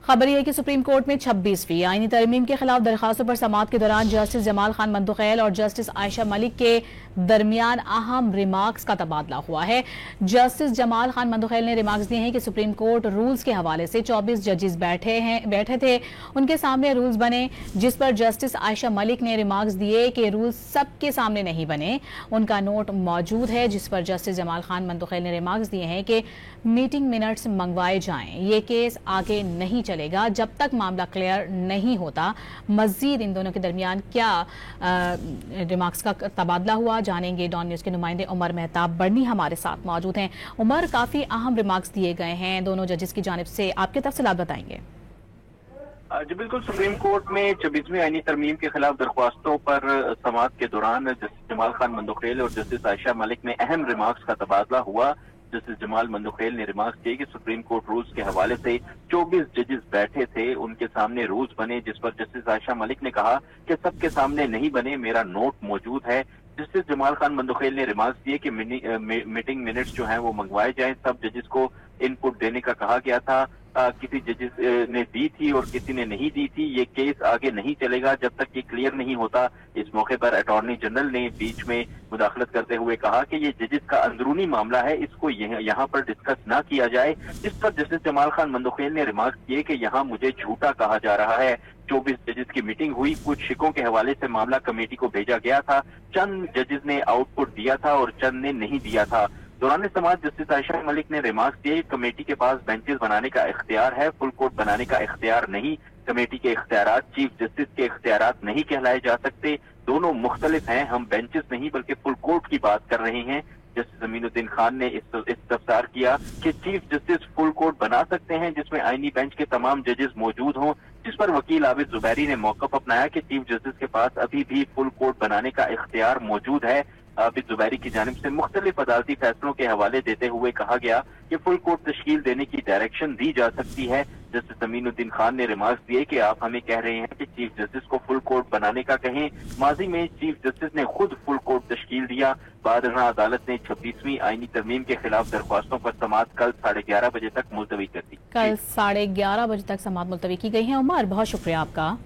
खबर यह है कि सुप्रीम कोर्ट में 26वीं आईनी तरमीम के खिलाफ दरखास्तों पर समाअत के दौरान जस्टिस जमाल खान मंदुखैल और जस्टिस आयशा मलिक के दरमियान अहम रिमार्क्स का तबादला हुआ है। जस्टिस जमाल खान मंदुखैल ने रिमार्क्स दिए हैं कि सुप्रीम कोर्ट रूल्स के हवाले से 24 जजेस बैठे थे, उनके सामने रूल्स बने, जिस पर जस्टिस आयशा मलिक ने रिमार्क्स दिए कि रूल्स सबके सामने नहीं बने। उनका नोट मौजूद है जिस पर जस्टिस जमाल खान मंदुखैल ने रिमार्क्स दिए हैं कि मीटिंग मिनट्स मंगवाए जाएं, ये केस आगे नहीं चलेगा जब तक मामला क्लियर नहीं होता। मजीद इन दोनों के दरमियान क्या रिमार्क्स का तबादला हुआ जानेंगे। डॉन न्यूज के नुमाइंदे उमर मेहताब बर्नी हमारे साथ मौजूद हैं। उमर, काफी अहम रिमार्क्स दिए गए हैं दोनों जजेस की जानिब से, आपके तफसीलात बताएंगे। जी बिल्कुल, सुप्रीम कोर्ट में 26वीं आईनी तरमीम के खिलाफ दरख्वास्तों पर समाअत के दौरान जस्टिस जमाल खान मंदुखैल और जस्टिस आयशा मलिक में अहम रिमार्क्स का तबादला हुआ। जस्टिस जमाल मंदुखैल ने रिमार्क्स किए कि सुप्रीम कोर्ट रूल्स के हवाले से 24 जजेस बैठे थे, उनके सामने रूल्स बने, जिस पर जस्टिस आयशा मलिक ने कहा कि सबके सामने नहीं बने, मेरा नोट मौजूद है। जस्टिस जमाल खान मंदुखैल ने रिमार्क्स दिए कि मीटिंग मिनट्स जो हैं वो मंगवाए जाएं, सब जजेस को इनपुट देने का कहा गया था। किसी जजेस ने दी थी और किसी ने नहीं दी थी। ये केस आगे नहीं चलेगा जब तक ये क्लियर नहीं होता। इस मौके पर अटॉर्नी जनरल ने बीच में मुदाखलत करते हुए कहा कि ये जजेस का अंदरूनी मामला है, इसको यहाँ पर डिस्कस ना किया जाए। इस पर जस्टिस जमाल खान मंदुखैल ने रिमार्क किए कि यहाँ मुझे झूठा कहा जा रहा है। 24 जजेस की मीटिंग हुई, कुछ शिकों के हवाले से मामला कमेटी को भेजा गया था, चंद जजेस ने आउटपुट दिया था और चंद ने नहीं दिया था। दौरान समाअत जस्टिस आयशा मलिक ने रिमार्क्स दिए, कमेटी के पास बेंचेस बनाने का इख्तियार है, फुल कोर्ट बनाने का इख्तियार नहीं। कमेटी के इख्तियारात चीफ जस्टिस के इख्तियारात नहीं कहलाए जा सकते, दोनों मुख्तलिफ हैं। हम बेंचेस नहीं बल्कि फुल कोर्ट की बात कर रहे हैं। जस्टिस अमीनुद्दीन खान ने इस्तफसार किया कि चीफ जस्टिस फुल कोर्ट बना सकते हैं जिसमें आईनी बेंच के तमाम जजेस मौजूद हों, जिस पर वकील आबिद जुबैरी ने मौक़िफ़ अपनाया कि चीफ जस्टिस के पास अभी भी फुल कोर्ट बनाने का इख्तियार मौजूद है। आबिद जुबैरी की जानिब से मुख्तलिफ अदालती फैसलों के हवाले देते हुए कहा गया कि फुल कोर्ट तश्कील देने की डायरेक्शन दी जा सकती है। जस्टिस अमीनुद्दीन खान ने रिमार्क्स दिए कि आप हमें कह रहे हैं कि चीफ जस्टिस को फुल कोर्ट बनाने का कहें, माजी में चीफ जस्टिस ने खुद फुल कोर्ट तश्कील दिया। बादराना अदालत ने 26वीं आईनी तरमीम के खिलाफ दरख्वास्तों पर समाअत कल 11:30 बजे तक मुलतवी कर दी। कल 11:30 बजे तक समाअत मुलतवी की गई है। उमर, बहुत शुक्रिया आपका।